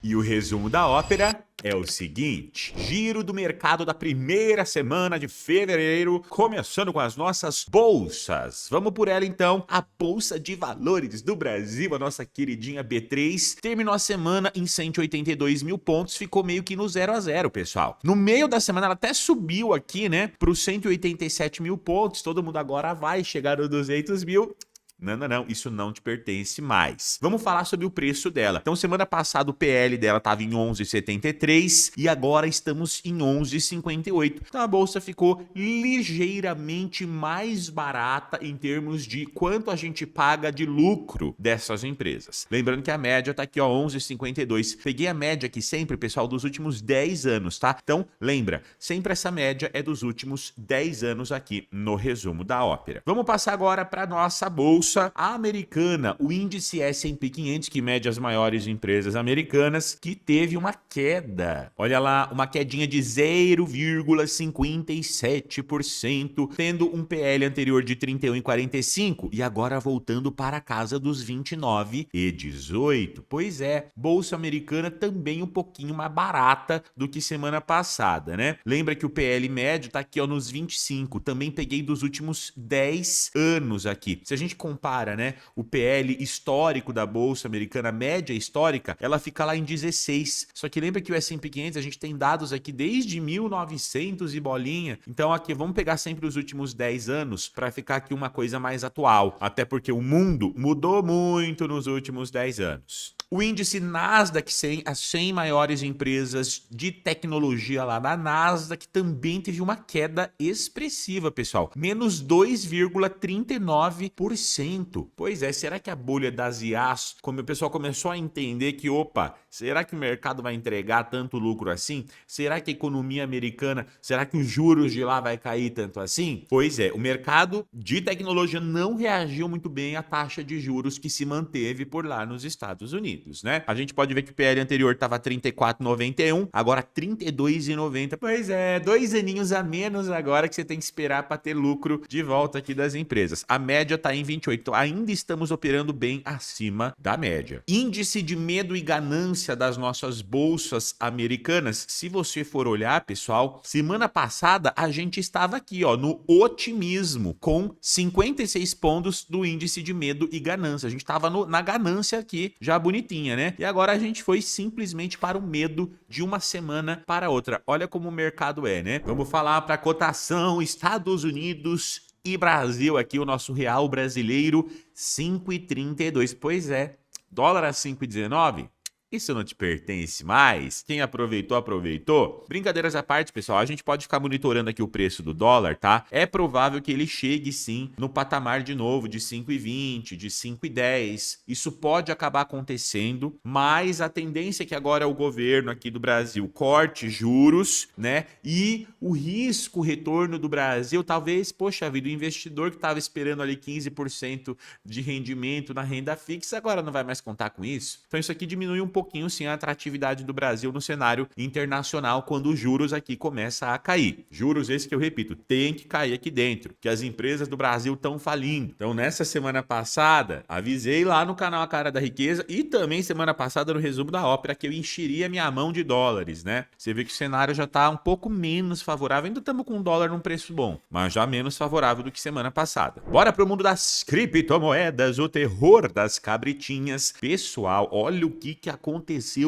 E o resumo da ópera é o seguinte: giro do mercado da primeira semana de fevereiro, começando com as nossas bolsas. Vamos por ela então. A Bolsa de Valores do Brasil, a nossa queridinha B3, terminou a semana em 182 mil pontos, ficou meio que no 0 a 0, pessoal. No meio da semana ela até subiu aqui, né, para os 187 mil pontos. Todo mundo agora vai chegar no 200 mil. Não, isso não te pertence mais. Vamos falar sobre o preço dela. Então, semana passada o PL dela estava em 11,73 e agora estamos em 11,58. Então, a bolsa ficou ligeiramente mais barata em termos de quanto a gente paga de lucro dessas empresas. Lembrando que a média tá aqui, ó, 11,52. Peguei a média aqui sempre, pessoal, dos últimos 10 anos, tá? Então, lembra, sempre essa média é dos últimos 10 anos aqui no resumo da ópera. Vamos passar agora para nossa bolsa americana, o índice S&P 500, que mede as maiores empresas americanas, que teve uma queda. Olha lá, uma quedinha de 0,57%, tendo um PL anterior de 31,45 e agora voltando para a casa dos 29,18. Pois é, bolsa americana também um pouquinho mais barata do que semana passada, né? Lembra que o PL médio tá aqui, ó, nos 25. Também peguei dos últimos 10 anos aqui. Se a gente compara, né, o PL histórico da bolsa americana, média histórica, ela fica lá em 16. Só que lembra que o S&P 500 a gente tem dados aqui desde 1900 e bolinha. Então aqui vamos pegar sempre os últimos 10 anos para ficar aqui uma coisa mais atual, até porque o mundo mudou muito nos últimos 10 anos. O índice Nasdaq 100, as 100 maiores empresas de tecnologia lá da Nasdaq, também teve uma queda expressiva, pessoal. Menos 2,39%. Pois é, será que a bolha das IAs, como o pessoal começou a entender que, opa, será que o mercado vai entregar tanto lucro assim? Será que a economia americana, será que os juros de lá vai cair tanto assim? Pois é, o mercado de tecnologia não reagiu muito bem à taxa de juros que se manteve por lá nos Estados Unidos. Né? A gente pode ver que o PL anterior estava 34,91, agora 32,90. Pois é, 2 aninhos a menos agora que você tem que esperar para ter lucro de volta aqui das empresas. A média está em 28, então ainda estamos operando bem acima da média. Índice de medo e ganância das nossas bolsas americanas. Se você for olhar, pessoal, semana passada a gente estava aqui, ó, no otimismo, com 56 pontos do índice de medo e ganância. A gente estava na ganância aqui, já bonito, né? E agora a gente foi simplesmente para o medo de uma semana para outra. Olha como o mercado é, né? Vamos falar para a cotação Estados Unidos e Brasil aqui, o nosso real brasileiro, 5,32. Pois é, dólar a 5,19. Isso não te pertence mais? Quem aproveitou, aproveitou? Brincadeiras à parte, pessoal, a gente pode ficar monitorando aqui o preço do dólar, tá? É provável que ele chegue, sim, no patamar de novo de 5,20, de 5,10. Isso pode acabar acontecendo, mas a tendência é que agora o governo aqui do Brasil corte juros, né? E o risco retorno do Brasil, talvez, poxa vida, o investidor que estava esperando ali 15% de rendimento na renda fixa, agora não vai mais contar com isso. Então isso aqui diminui um pouquinho sim a atratividade do Brasil no cenário internacional quando os juros aqui começam a cair. Juros esses que eu repito, tem que cair aqui dentro, que as empresas do Brasil estão falindo. Então nessa semana passada, avisei lá no canal A Cara da Riqueza e também semana passada no resumo da ópera que eu encheria minha mão de dólares, né? Você vê que o cenário já tá um pouco menos favorável, ainda estamos com o dólar num preço bom, mas já menos favorável do que semana passada. Bora pro mundo das criptomoedas, o terror das cabritinhas. Pessoal, olha o que aconteceu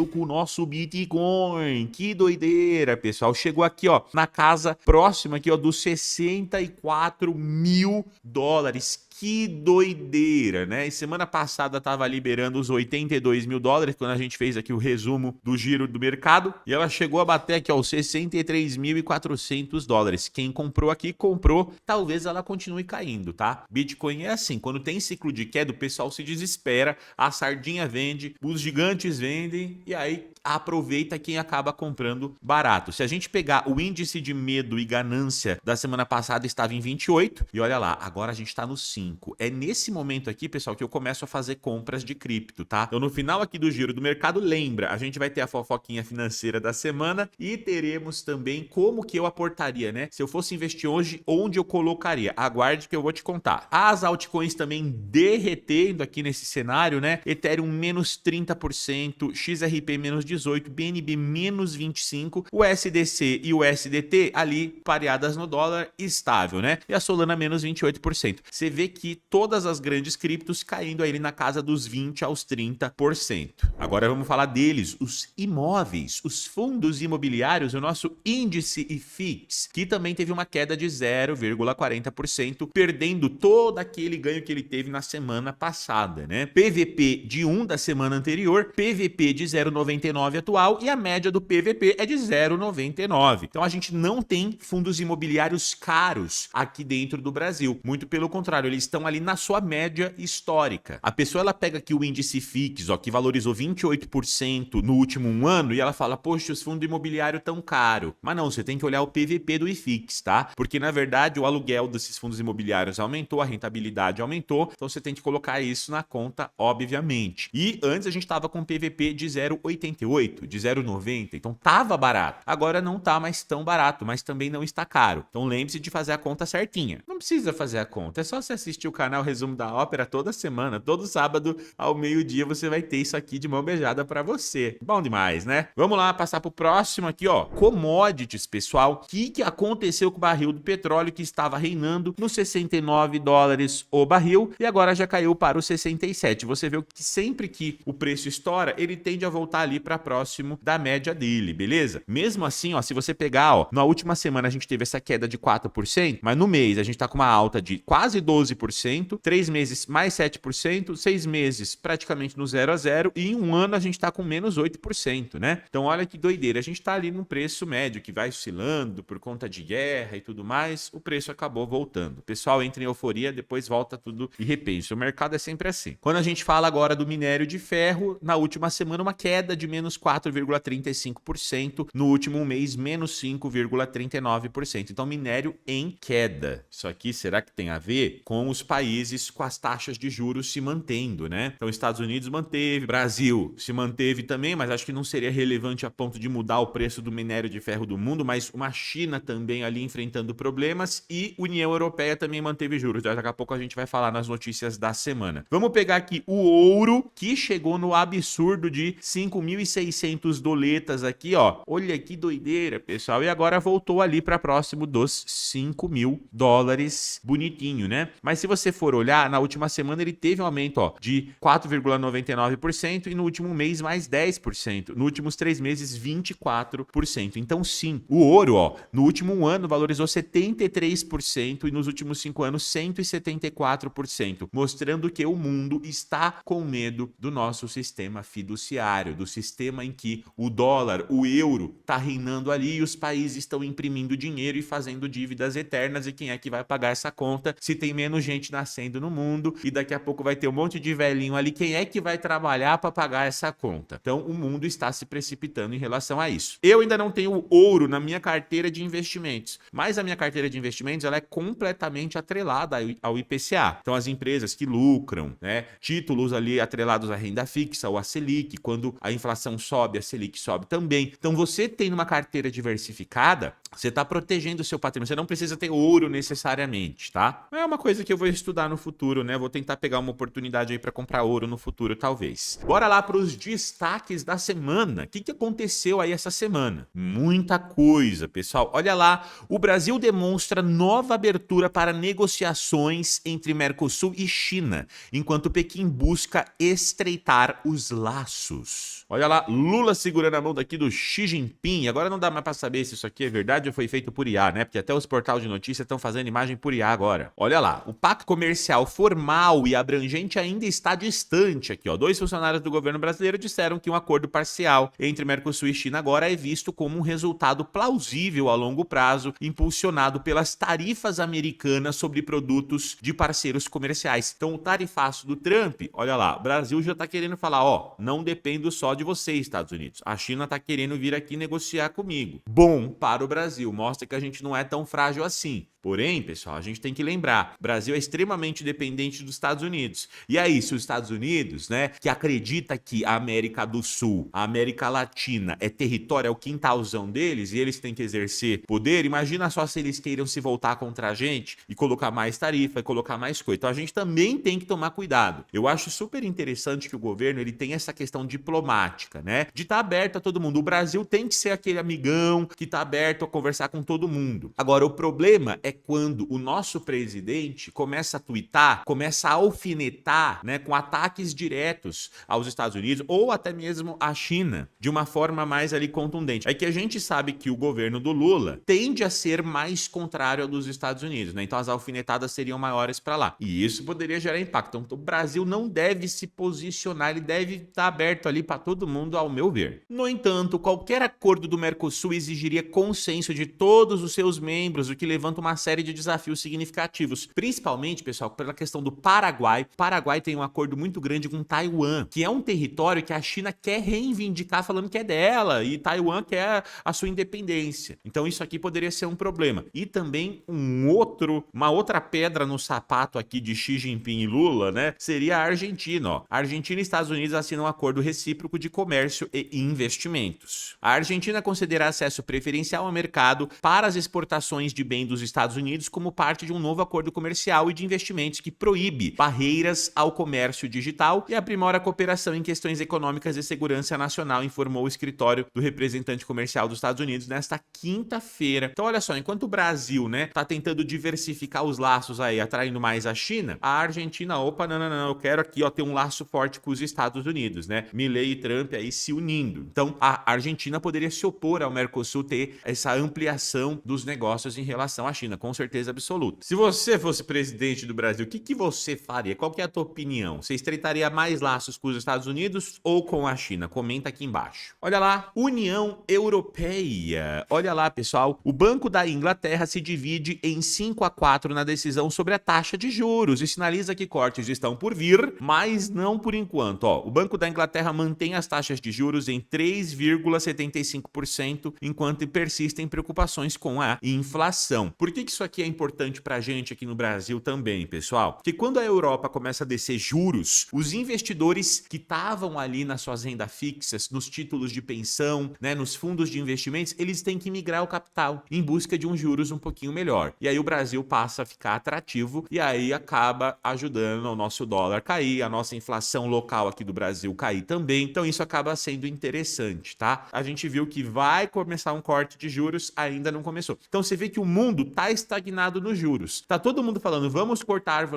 com o nosso Bitcoin. Que doideira, pessoal. Chegou aqui, ó, na casa próxima aqui, ó, dos 64 mil dólares. Que doideira, né? E semana passada tava liberando os 82 mil dólares, quando a gente fez aqui o resumo do giro do mercado, e ela chegou a bater aqui, ó, os 63.400 dólares. Quem comprou aqui, comprou. Talvez ela continue caindo, tá? Bitcoin é assim, quando tem ciclo de queda, o pessoal se desespera, a sardinha vende, os gigantes vendem, e aí aproveita quem acaba comprando barato. Se a gente pegar o índice de medo e ganância da semana passada, estava em 28, e olha lá, agora a gente tá no 5. 5. É nesse momento aqui, pessoal, que eu começo a fazer compras de cripto, tá? Então, no final aqui do giro do mercado, lembra, a gente vai ter a fofoquinha financeira da semana e teremos também como que eu aportaria, né? Se eu fosse investir hoje, onde eu colocaria? Aguarde que eu vou te contar. As altcoins também derretendo aqui nesse cenário, né? Ethereum menos 30%, XRP menos 18%, BNB menos 25%, o SDC e o SDT ali pareadas no dólar, estável, né? E a Solana menos 28%. Você vê que todas as grandes criptos caindo aí na casa dos 20% aos 30%. Agora vamos falar deles, os imóveis, os fundos imobiliários, o nosso índice IFIX, que também teve uma queda de 0,40%, perdendo todo aquele ganho que ele teve na semana passada, né? PVP de 1 da semana anterior, PVP de 0,99 atual e a média do PVP é de 0,99. Então a gente não tem fundos imobiliários caros aqui dentro do Brasil. Muito pelo contrário, eles estão ali na sua média histórica. A pessoa ela pega aqui o índice FIX, ó, que valorizou 28% no último ano e ela fala, poxa, os fundos imobiliários tão caro. Mas não, você tem que olhar o PVP do IFIX, tá? Porque na verdade o aluguel desses fundos imobiliários aumentou, a rentabilidade aumentou, então você tem que colocar isso na conta, obviamente. E antes a gente tava com PVP de 0,88, de 0,90, então tava barato. Agora não tá mais tão barato, mas também não está caro. Então lembre-se de fazer a conta certinha. Não precisa fazer a conta, é só você assistir o canal Resumo da Ópera toda semana, todo sábado ao meio-dia você vai ter isso aqui de mão beijada para você. Bom demais, né? Vamos lá, passar pro próximo aqui, ó. Commodities, pessoal. O que aconteceu com o barril do petróleo que estava reinando nos 69 dólares o barril e agora já caiu para os 67. Você vê que sempre que o preço estoura, ele tende a voltar ali para próximo da média dele, beleza? Mesmo assim, ó, se você pegar, ó, na última semana a gente teve essa queda de 4%, mas no mês a gente tá com uma alta de quase 12%, 3 meses mais 7%, 6 meses praticamente no 0 a 0 e em um ano a gente tá com menos 8%, né? Então olha que doideira, a gente tá ali num preço médio que vai oscilando por conta de guerra e tudo mais, o preço acabou voltando. O pessoal entra em euforia, depois volta tudo e repensa. O mercado é sempre assim. Quando a gente fala agora do minério de ferro, na última semana uma queda de menos 4,35%, no último mês menos 5,39%. Então minério em queda. Isso aqui será que tem a ver com os países com as taxas de juros se mantendo, né? Então Estados Unidos manteve, Brasil se manteve também, mas acho que não seria relevante a ponto de mudar o preço do minério de ferro do mundo, mas uma China também ali enfrentando problemas e União Europeia também manteve juros. Daqui a pouco a gente vai falar nas notícias da semana. Vamos pegar aqui o ouro, que chegou no absurdo de 5.600 doletas aqui, ó. Olha que doideira, pessoal. E agora voltou ali para próximo dos 5.000 dólares. Bonitinho, né? Mas se você for olhar, na última semana ele teve um aumento, ó, de 4,99% e no último mês mais 10%. Nos últimos 3 meses, 24%. Então sim, o ouro, ó, no último ano valorizou 73% e nos últimos 5 anos 174%, mostrando que o mundo está com medo do nosso sistema fiduciário, do sistema em que o dólar, o euro, está reinando ali e os países estão imprimindo dinheiro e fazendo dívidas eternas. E quem é que vai pagar essa conta se tem menos gente nascendo no mundo e daqui a pouco vai ter um monte de velhinho ali? Quem é que vai trabalhar para pagar essa conta? Então o mundo está se precipitando em relação a isso. Eu ainda não tenho ouro na minha carteira de investimentos, mas a minha carteira de investimentos ela é completamente atrelada ao IPCA. Então as empresas que lucram, né, títulos ali atrelados à renda fixa ou à Selic, quando a inflação sobe, a Selic sobe também. Então você tem uma carteira diversificada, você está protegendo o seu patrimônio. Você não precisa ter ouro necessariamente, tá? É uma coisa que eu vou estudar no futuro, né? Vou tentar pegar uma oportunidade aí para comprar ouro no futuro, talvez. Bora lá para os destaques da semana. O que aconteceu aí essa semana? Muita coisa, pessoal. Olha lá, o Brasil demonstra nova abertura para negociações entre Mercosul e China, enquanto Pequim busca estreitar os laços. Olha lá, Lula segurando a mão daqui do Xi Jinping. Agora não dá mais para saber se isso aqui é verdade ou foi feito por IA, né? Porque até os portais de notícia estão fazendo imagem por IA agora. Olha lá, o pacto comercial formal e abrangente ainda está distante aqui, ó. 2 funcionários do governo brasileiro disseram que um acordo parcial entre Mercosul e China agora é visto como um resultado plausível a longo prazo, impulsionado pelas tarifas americanas sobre produtos de parceiros comerciais. Então, o tarifaço do Trump, olha lá, o Brasil já tá querendo falar, ó, não dependo só de você, Estados Unidos. A China tá querendo vir aqui negociar comigo. Bom para o Brasil, mostra que a gente não é tão frágil assim. Porém, pessoal, a gente tem que lembrar, o Brasil é extremamente dependente dos Estados Unidos. E aí, se os Estados Unidos, né, que acredita que a América do Sul, a América Latina é território, é o quintalzão deles, e eles têm que exercer poder, imagina só se eles queiram se voltar contra a gente e colocar mais tarifa e colocar mais coisa. Então a gente também tem que tomar cuidado. Eu acho super interessante que o governo ele tem essa questão diplomática, né? De estar aberto a todo mundo. O Brasil tem que ser aquele amigão que está aberto a conversar com todo mundo. Agora, o problema é quando o nosso presidente começa a tuitar, começa a alfinetar, né, com ataques diretos aos Estados Unidos ou até mesmo à China, de uma forma mais ali contundente. É que a gente sabe que o governo do Lula tende a ser mais contrário ao dos Estados Unidos, né? Então as alfinetadas seriam maiores para lá. E isso poderia gerar impacto. Então o Brasil não deve se posicionar, ele deve estar aberto ali para todo mundo, ao meu ver. No entanto, qualquer acordo do Mercosul exigiria consenso de todos os seus membros, o que levanta uma série de desafios significativos. Principalmente, pessoal, pela questão do Paraguai. O Paraguai tem um acordo muito grande com Taiwan, que é um território que a China quer reivindicar falando que é dela, e Taiwan quer a sua independência. Então isso aqui poderia ser um problema. E também uma outra pedra no sapato aqui de Xi Jinping e Lula, né, seria a Argentina. Ó. A Argentina e Estados Unidos assinam um acordo recíproco de comércio e investimentos. A Argentina concederá acesso preferencial ao mercado para as exportações de bens dos Estados Unidos como parte de um novo acordo comercial e de investimentos que proíbe barreiras ao comércio digital e aprimora a cooperação em questões econômicas e segurança nacional, informou o escritório do representante comercial dos Estados Unidos nesta quinta-feira. Então, olha só, enquanto o Brasil, né, tá tentando diversificar os laços aí, atraindo mais a China, a Argentina, opa, não, eu quero aqui, ó, ter um laço forte com os Estados Unidos, né? Milei e Trump aí se unindo. Então, a Argentina poderia se opor ao Mercosul ter essa ampliação dos negócios em relação à China, com certeza absoluta. Se você fosse presidente do Brasil, o que você faria? Qual que é a tua opinião? Você estreitaria mais laços com os Estados Unidos ou com a China? Comenta aqui embaixo. Olha lá, União Europeia. Olha lá, pessoal, o Banco da Inglaterra se divide em 5-4 na decisão sobre a taxa de juros e sinaliza que cortes estão por vir, mas não por enquanto. Ó, o Banco da Inglaterra mantém as taxas de juros em 3,75%, enquanto persistem preocupações com a inflação. Por que isso aqui é importante pra gente aqui no Brasil também, pessoal? Porque quando a Europa começa a descer juros, os investidores que estavam ali nas suas rendas fixas, nos títulos de pensão, né, nos fundos de investimentos, eles têm que migrar o capital em busca de um juros um pouquinho melhor. E aí o Brasil passa a ficar atrativo e aí acaba ajudando o nosso dólar a cair, a nossa inflação local aqui do Brasil cair também. Então isso acaba sendo interessante, tá? A gente viu que vai começar um corte de juros, ainda não começou. Então você vê que o mundo tá estagnado nos juros. Tá todo mundo falando, vamos cortar,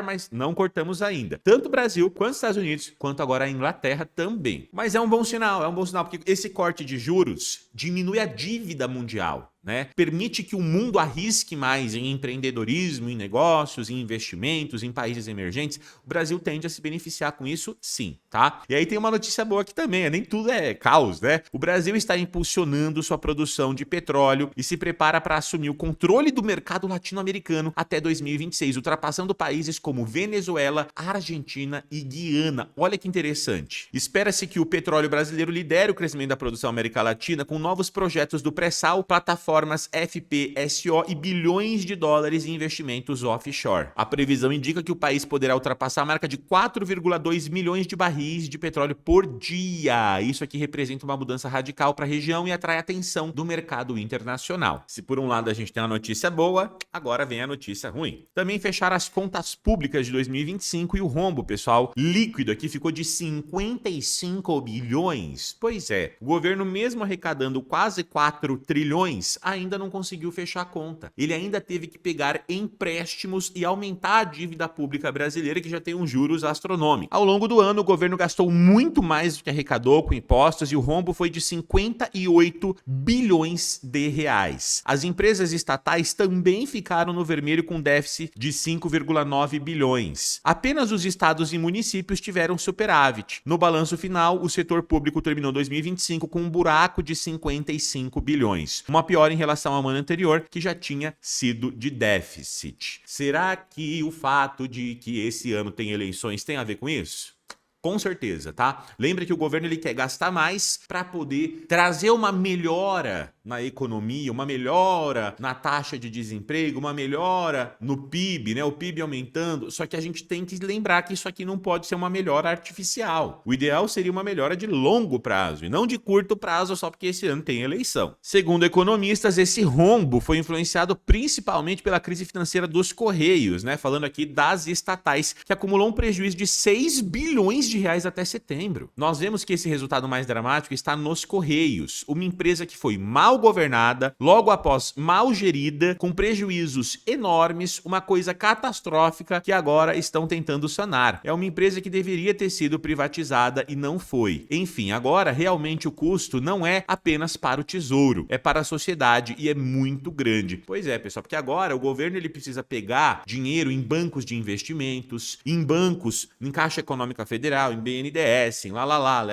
mas não cortamos ainda. Tanto o Brasil, quanto os Estados Unidos, quanto agora a Inglaterra também. Mas é um bom sinal, porque esse corte de juros diminui a dívida mundial, né? Permite que o mundo arrisque mais em empreendedorismo, em negócios, em investimentos, em países emergentes. O Brasil tende a se beneficiar com isso, sim, tá? E aí tem uma notícia boa aqui também, nem tudo é caos, né? O Brasil está impulsionando sua produção de petróleo e se prepara para assumir o controle do mercado latino-americano até 2026, ultrapassando países como Venezuela, Argentina e Guiana. Olha que interessante. Espera-se que o petróleo brasileiro lidere o crescimento da produção da América Latina com novos projetos do pré-sal, plataformas FPSO e bilhões de dólares em investimentos offshore. A previsão indica que o país poderá ultrapassar a marca de 4,2 milhões de barris de petróleo por dia. Isso aqui representa uma mudança radical para a região e atrai a atenção do mercado internacional. Se por um lado a gente tem uma notícia boa, agora vem a notícia ruim. Também fecharam as contas públicas de 2025 e o rombo, pessoal, líquido aqui ficou de 55 bilhões. Pois é, o governo mesmo arrecadando quase 4 trilhões ainda não conseguiu fechar a conta. Ele ainda teve que pegar empréstimos e aumentar a dívida pública brasileira, que já tem uns juros astronômicos. Ao longo do ano, o governo gastou muito mais do que arrecadou com impostos e o rombo foi de 58 bilhões de reais. As empresas estatais também ficaram no vermelho com déficit de 5,9 bilhões. Apenas os estados e municípios tiveram superávit. No balanço final, o setor público terminou 2025 com um buraco de 55 bilhões. Uma pior em relação ao ano anterior, que já tinha sido de déficit. Será que o fato de que esse ano tem eleições tem a ver com isso? Com certeza, tá? Lembra que o governo ele quer gastar mais para poder trazer uma melhora na economia, uma melhora na taxa de desemprego, uma melhora no PIB, né? O PIB aumentando. Só que a gente tem que lembrar que isso aqui não pode ser uma melhora artificial. O ideal seria uma melhora de longo prazo e não de curto prazo só porque esse ano tem eleição. Segundo economistas, esse rombo foi influenciado principalmente pela crise financeira dos Correios, né? Falando aqui das estatais, que acumulou um prejuízo de 6 bilhões de reais até setembro. Nós vemos que esse resultado mais dramático está nos Correios, uma empresa que foi mal governada, logo após mal gerida, com prejuízos enormes, uma coisa catastrófica que agora estão tentando sanar. É uma empresa que deveria ter sido privatizada e não foi. Enfim, agora realmente o custo não é apenas para o Tesouro, é para a sociedade e é muito grande. Pois é, pessoal, porque agora o governo ele precisa pegar dinheiro em bancos de investimentos, em bancos, em Caixa Econômica Federal, em BNDES, em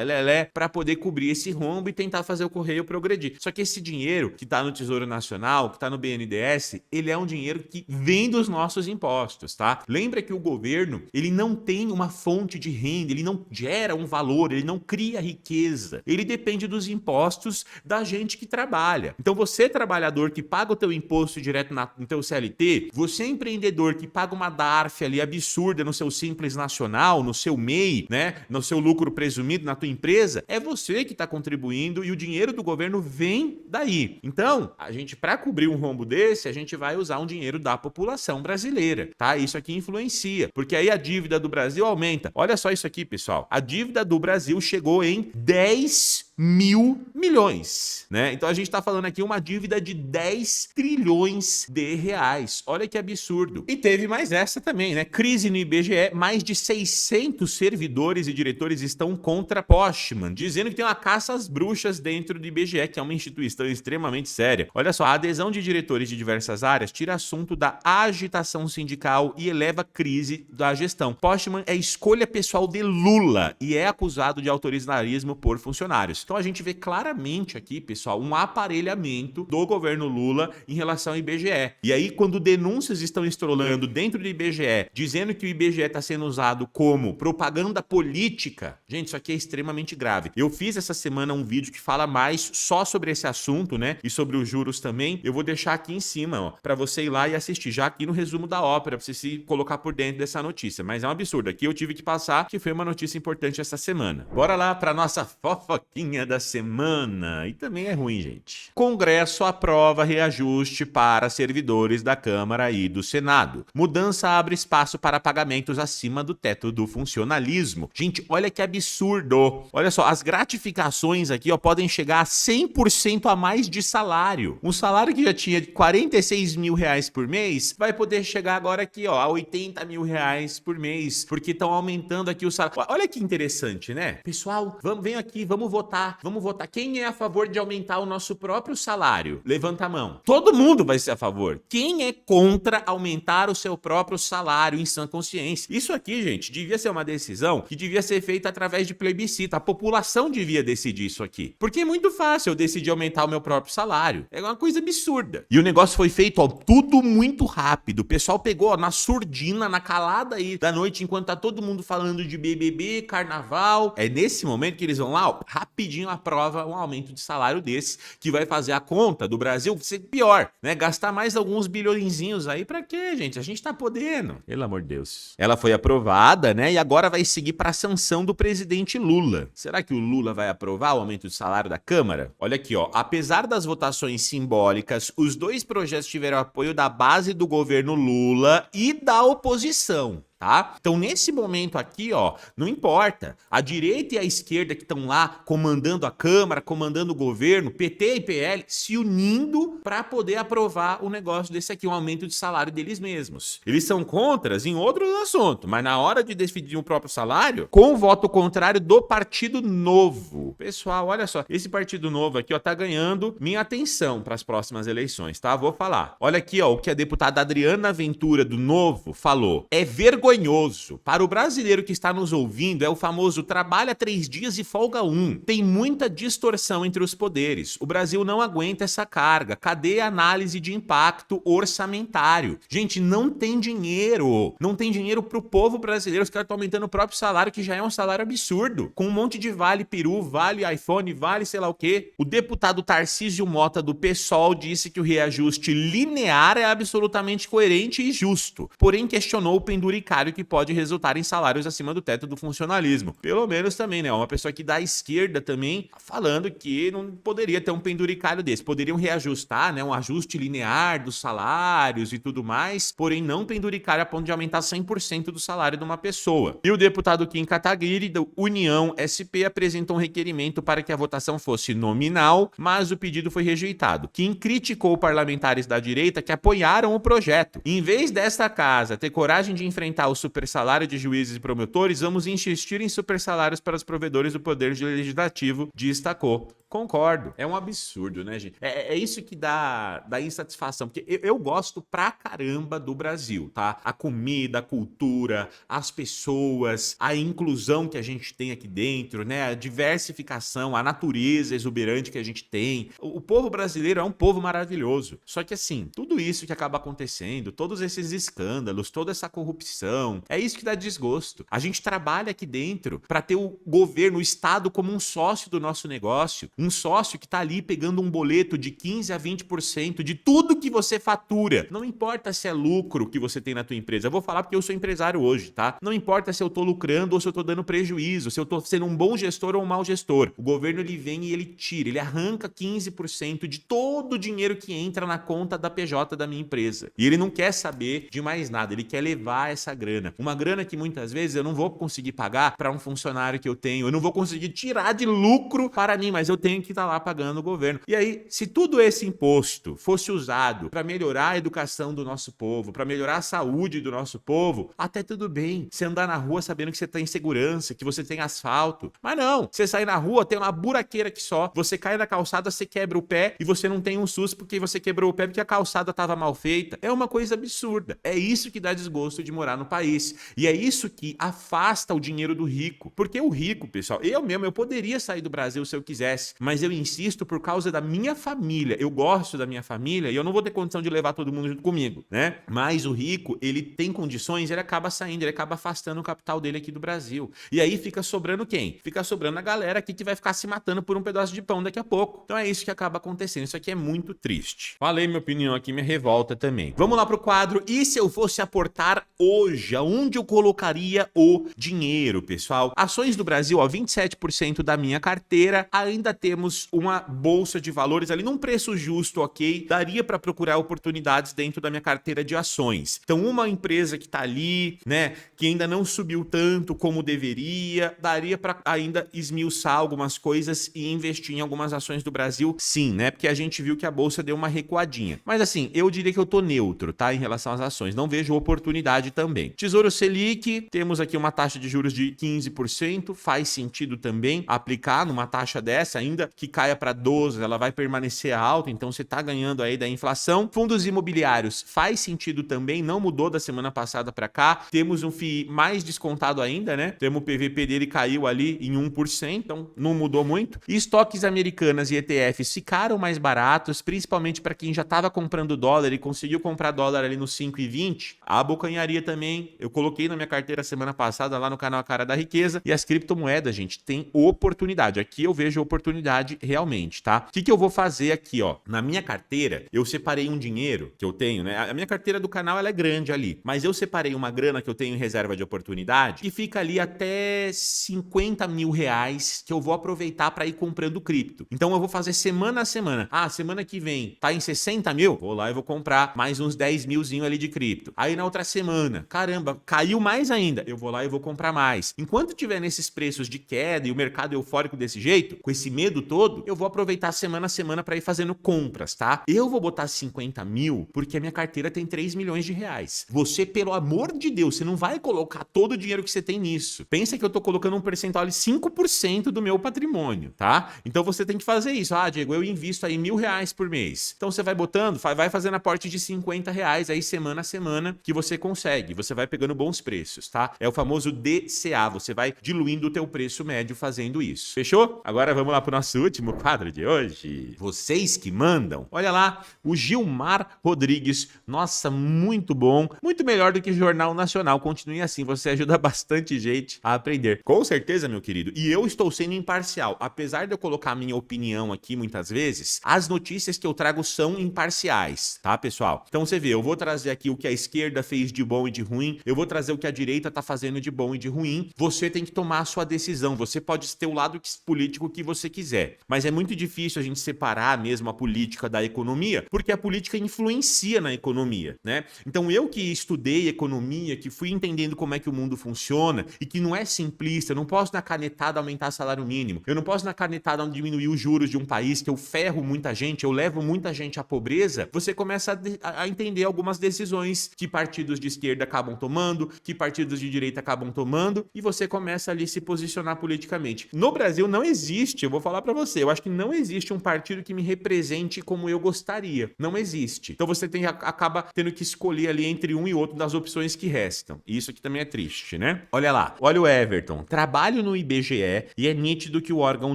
lelé, para poder cobrir esse rombo e tentar fazer o Correio progredir. Só que esse dinheiro que está no Tesouro Nacional, que está no BNDES, ele é um dinheiro que vem dos nossos impostos, tá? Lembra que o governo, ele não tem uma fonte de renda, ele não gera um valor, ele não cria riqueza. Ele depende dos impostos da gente que trabalha. Então você, trabalhador que paga o teu imposto direto no teu CLT, você, empreendedor que paga uma DARF ali absurda no seu Simples Nacional, no seu MEI, né, no seu lucro presumido na tua empresa, é você que está contribuindo e o dinheiro do governo vem daí. Então, a gente, para cobrir um rombo desse, a gente vai usar um dinheiro da população brasileira, tá? Isso aqui influencia, porque aí a dívida do Brasil aumenta. Olha só isso aqui, pessoal. A dívida do Brasil chegou em 10 mil milhões, né? Então a gente tá falando aqui uma dívida de 10 trilhões de reais. Olha que absurdo. E teve mais essa também, né? Crise no IBGE, mais de 600 servidores e diretores estão contra Postman, dizendo que tem uma caça às bruxas dentro do IBGE, que é uma instituição extremamente séria. Olha só, a adesão de diretores de diversas áreas tira assunto da agitação sindical e eleva a crise da gestão. Postman é escolha pessoal de Lula e é acusado de autoritarismo por funcionários. Então a gente vê claramente aqui, pessoal, um aparelhamento do governo Lula em relação ao IBGE. E aí, quando denúncias estão estrolando dentro do IBGE, dizendo que o IBGE está sendo usado como propaganda política, gente, isso aqui é extremamente grave. Eu fiz essa semana um vídeo que fala mais só sobre esse assunto, né? E sobre os juros também. Eu vou deixar aqui em cima, ó, para você ir lá e assistir, já aqui no resumo da ópera, pra você se colocar por dentro dessa notícia. Mas é um absurdo. Aqui eu tive que passar, que foi uma notícia importante essa semana. Bora lá para nossa fofoquinha da semana. E também é ruim, gente. Congresso aprova reajuste para servidores da Câmara e do Senado. Mudança abre espaço para pagamentos acima do teto do funcionalismo. Gente, olha que absurdo. Olha só, as gratificações aqui, ó, podem chegar a 100% a mais de salário. Um salário que já tinha 46 mil reais por mês, vai poder chegar agora aqui, ó, a 80 mil reais por mês, porque estão aumentando aqui o salário. Olha que interessante, né? Pessoal, vem aqui, vamos votar. Vamos votar. Quem é a favor de aumentar o nosso próprio salário? Levanta a mão. Todo mundo vai ser a favor. Quem é contra aumentar o seu próprio salário em sã consciência? Isso aqui, gente, devia ser uma decisão que devia ser feita através de plebiscito. A população devia decidir isso aqui. Porque é muito fácil eu decidir aumentar o meu próprio salário. É uma coisa absurda. E o negócio foi feito, ó, tudo muito rápido. O pessoal pegou, ó, na surdina, na calada aí da noite, enquanto tá todo mundo falando de BBB, carnaval. É nesse momento que eles vão lá, ó, rapidinho aprova um aumento de salário desse, que vai fazer a conta do Brasil ser pior, né? Gastar mais alguns bilhõezinhos aí pra quê, gente? A gente tá podendo. Pelo amor de Deus. Ela foi aprovada, né? E agora vai seguir para a sanção do presidente Lula. Será que o Lula vai aprovar o aumento de salário da Câmara? Olha aqui, ó. Apesar das votações simbólicas, os dois projetos tiveram apoio da base do governo Lula e da oposição. Tá? Então, nesse momento aqui, ó, não importa. A direita e a esquerda que estão lá comandando a Câmara, comandando o governo, PT e PL, se unindo para poder aprovar o negócio desse aqui, um aumento de salário deles mesmos. Eles são contras em outros assuntos, mas na hora de decidir o próprio salário, com o voto contrário do Partido Novo. Pessoal, olha só, esse Partido Novo aqui, ó, tá ganhando minha atenção para as próximas eleições, tá? Vou falar. Olha aqui, ó, o que a deputada Adriana Ventura do Novo falou. É vergonhoso vergonhoso. Para o brasileiro que está nos ouvindo, é o famoso trabalha 3 dias e folga 1. Tem muita distorção entre os poderes. O Brasil não aguenta essa carga. Cadê a análise de impacto orçamentário? Gente, não tem dinheiro. Não tem dinheiro pro povo brasileiro. Os caras estão aumentando o próprio salário, que já é um salário absurdo. Com um monte de vale peru, vale iPhone, vale sei lá o quê. O deputado Tarcísio Mota do PSOL disse que o reajuste linear é absolutamente coerente e justo. Porém, questionou o penduricário que pode resultar em salários acima do teto do funcionalismo. Pelo menos também, né? Uma pessoa que da esquerda também falando que não poderia ter um penduricário desse. Poderiam reajustar, né? Um ajuste linear dos salários e tudo mais, porém não penduricário a ponto de aumentar 100% do salário de uma pessoa. E o deputado Kim Kataguiri, da União SP, apresentou um requerimento para que a votação fosse nominal, mas o pedido foi rejeitado. Kim criticou parlamentares da direita que apoiaram o projeto. Em vez desta casa ter coragem de enfrentar o supersalário de juízes e promotores, vamos insistir em supersalários para os provedores do Poder Legislativo, destacou. Concordo. É um absurdo, né, gente? É isso que dá insatisfação, porque eu gosto pra caramba do Brasil, tá? A comida, a cultura, as pessoas, a inclusão que a gente tem aqui dentro, né? A diversificação, a natureza exuberante que a gente tem. O povo brasileiro é um povo maravilhoso. Só que assim, tudo isso que acaba acontecendo, todos esses escândalos, toda essa corrupção, é isso que dá desgosto. A gente trabalha aqui dentro pra ter o governo, o Estado como um sócio do nosso negócio, um sócio que tá ali pegando um boleto de 15 a 20% de tudo que você fatura. Não importa se é lucro que você tem na tua empresa. Eu vou falar porque eu sou empresário hoje, tá? Não importa se eu tô lucrando ou se eu tô dando prejuízo, se eu tô sendo um bom gestor ou um mau gestor. O governo, ele vem e ele tira, ele arranca 15% de todo o dinheiro que entra na conta da PJ da minha empresa. E ele não quer saber de mais nada, ele quer levar essa grana. Uma grana que muitas vezes eu não vou conseguir pagar para um funcionário que eu tenho, eu não vou conseguir tirar de lucro para mim, mas eu tenho que estar lá pagando o governo. E aí, se tudo esse imposto fosse usado para melhorar a educação do nosso povo, para melhorar a saúde do nosso povo, até tudo bem. Você andar na rua sabendo que você tá em segurança, que você tem asfalto. Mas não, você sai na rua, tem uma buraqueira que só, você cai na calçada, você quebra o pé e você não tem um SUS porque você quebrou o pé porque a calçada estava mal feita. É uma coisa absurda. É isso que dá desgosto de morar no país. E é isso que afasta o dinheiro do rico. Porque o rico, pessoal, eu poderia sair do Brasil se eu quisesse, mas eu insisto por causa da minha família. Eu gosto da minha família e eu não vou ter condição de levar todo mundo junto comigo, né? Mas o rico, ele tem condições, ele acaba saindo, ele acaba afastando o capital dele aqui do Brasil. E aí fica sobrando quem? Fica sobrando a galera aqui que vai ficar se matando por um pedaço de pão daqui a pouco. Então é isso que acaba acontecendo. Isso aqui é muito triste. Falei minha opinião aqui, minha revolta também. Vamos lá pro quadro. E se eu fosse aportar hoje, aonde eu colocaria o dinheiro, pessoal? Ações do Brasil, ó, 27% da minha carteira. Ainda temos uma bolsa de valores ali num preço justo, ok? Daria para procurar oportunidades dentro da minha carteira de ações. Então, uma empresa que tá ali, né, que ainda não subiu tanto como deveria, daria para ainda esmiuçar algumas coisas e investir em algumas ações do Brasil, sim, né? Porque a gente viu que a bolsa deu uma recuadinha. Mas assim, eu diria que eu tô neutro, tá? Em relação às ações. Não vejo oportunidade também. Tesouro Selic, temos aqui uma taxa de juros de 15%. Faz sentido também aplicar numa taxa dessa, ainda que caia para 12, ela vai permanecer alta, então você tá ganhando aí da inflação. Fundos imobiliários, faz sentido também, não mudou da semana passada para cá. Temos um FII mais descontado ainda, né? Temos o PVP dele caiu ali em 1%, então não mudou muito. E estoques americanas e ETFs ficaram mais baratos, principalmente para quem já estava comprando dólar e conseguiu comprar dólar ali no 5,20. A abocanharia também, eu coloquei na minha carteira semana passada lá no canal A Cara da Riqueza. E as criptomoedas, gente, tem oportunidade. Aqui eu vejo oportunidade realmente, tá? O que eu vou fazer aqui, ó? Na minha carteira, eu separei um dinheiro que eu tenho, né? A minha carteira do canal, ela é grande ali. Mas eu separei uma grana que eu tenho em reserva de oportunidade que fica ali até 50 mil reais que eu vou aproveitar para ir comprando cripto. Então eu vou fazer semana a semana. Ah, semana que vem tá em 60 mil? Vou lá e vou comprar mais uns 10 milzinho ali de cripto. Aí na outra semana, caramba, caiu mais ainda. Eu vou lá e vou comprar mais. Enquanto tiver nesses preços de queda e o mercado eufórico desse jeito, com esse medo medo todo, eu vou aproveitar semana a semana para ir fazendo compras, tá? Eu vou botar 50 mil porque a minha carteira tem 3 milhões de reais. Você, pelo amor de Deus, você não vai colocar todo o dinheiro que você tem nisso. Pensa que eu tô colocando um percentual de 5% do meu patrimônio, tá? Então você tem que fazer isso. Ah, Diego, eu invisto aí R$ 1.000 por mês. Então você vai botando, vai fazendo aporte de R$ 50 aí semana a semana que você consegue. Você vai pegando bons preços, tá? É o famoso DCA. Você vai diluindo o teu preço médio fazendo isso. Fechou? Agora vamos lá pro nosso último quadro de hoje. Vocês que mandam. Olha lá, o Gilmar Rodrigues. Nossa, muito bom. Muito melhor do que Jornal Nacional. Continue assim, você ajuda bastante gente a aprender. Com certeza, meu querido. E eu estou sendo imparcial. Apesar de eu colocar a minha opinião aqui muitas vezes, as notícias que eu trago são imparciais, tá, pessoal? Então você vê, eu vou trazer aqui o que a esquerda fez de bom e de ruim, eu vou trazer o que a direita tá fazendo de bom e de ruim. Você tem que tomar a sua decisão. Você pode ter o lado político que você quiser, mas é muito difícil a gente separar mesmo a política da economia, porque a política influencia na economia, né? Então eu que estudei economia, que fui entendendo como é que o mundo funciona e que não é simplista, eu não posso na canetada aumentar salário mínimo, eu não posso na canetada diminuir os juros de um país que eu ferro muita gente, eu levo muita gente à pobreza. Você começa a entender algumas decisões que partidos de esquerda acabam tomando, que partidos de direita acabam tomando, e você começa ali a se posicionar politicamente. No Brasil não existe, eu vou falar pra você, eu acho que não existe um partido que me represente como eu gostaria. Não existe. Então você acaba tendo que escolher ali entre um e outro das opções que restam. E isso aqui também é triste, né? Olha lá, olha o Everton. Trabalho no IBGE e é nítido que o órgão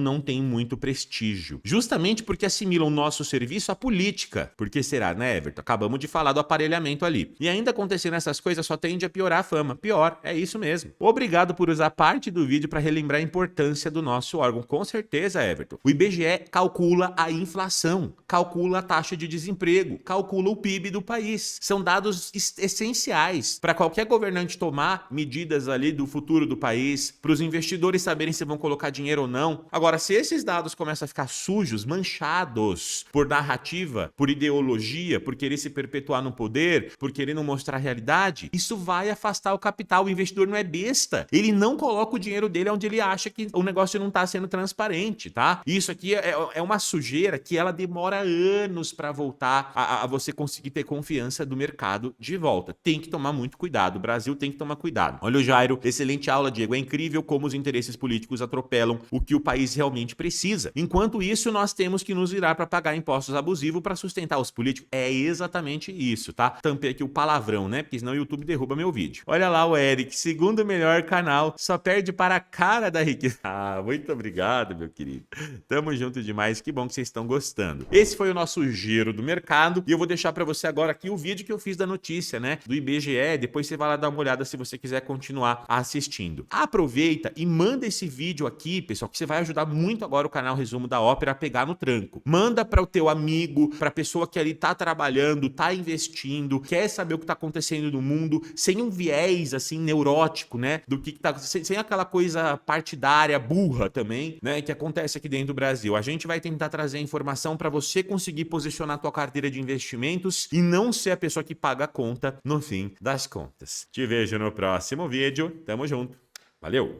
não tem muito prestígio. Justamente porque assimilam o nosso serviço à política. Por que será, né, Everton? Acabamos de falar do aparelhamento ali. E ainda acontecendo essas coisas só tende a piorar a fama. Pior, é isso mesmo. Obrigado por usar parte do vídeo para relembrar a importância do nosso órgão. Com certeza, Everton. O IBGE calcula a inflação, calcula a taxa de desemprego, calcula o PIB do país. São dados essenciais para qualquer governante tomar medidas ali do futuro do país, para os investidores saberem se vão colocar dinheiro ou não. Agora, se esses dados começam a ficar sujos, manchados por narrativa, por ideologia, por querer se perpetuar no poder, por querer não mostrar a realidade, isso vai afastar o capital. O investidor não é besta. Ele não coloca o dinheiro dele onde ele acha que o negócio não está sendo transparente, tá? Isso aqui é uma sujeira que ela demora anos para voltar a você conseguir ter confiança do mercado de volta. Tem que tomar muito cuidado. O Brasil tem que tomar cuidado. Olha o Jairo. Excelente aula, Diego. É incrível como os interesses políticos atropelam o que o país realmente precisa. Enquanto isso, nós temos que nos virar para pagar impostos abusivos para sustentar os políticos. É exatamente isso, tá? Tampei aqui o palavrão, né? Porque senão o YouTube derruba meu vídeo. Olha lá o Eric. Segundo melhor canal. Só perde para a cara da riqueza. Ah, muito obrigado, meu querido. Tamo junto demais. Que bom que vocês estão gostando. Esse foi o nosso giro do mercado. E eu vou deixar para você agora aqui o vídeo que eu fiz da notícia, né? Do IBGE. Depois você vai lá dar uma olhada se você quiser continuar assistindo. Aproveita e manda esse vídeo aqui, pessoal, que você vai ajudar muito agora o canal Resumo da Ópera a pegar no tranco. Manda para o teu amigo, para a pessoa que ali tá trabalhando, tá investindo, quer saber o que tá acontecendo no mundo, sem um viés assim neurótico, né? Do que tá sem aquela coisa partidária burra também, né, que acontece aqui dentro do Brasil. A gente vai tentar trazer informação para você conseguir posicionar a tua carteira de investimentos e não ser a pessoa que paga a conta no fim das contas. Te vejo no próximo vídeo. Tamo junto. Valeu!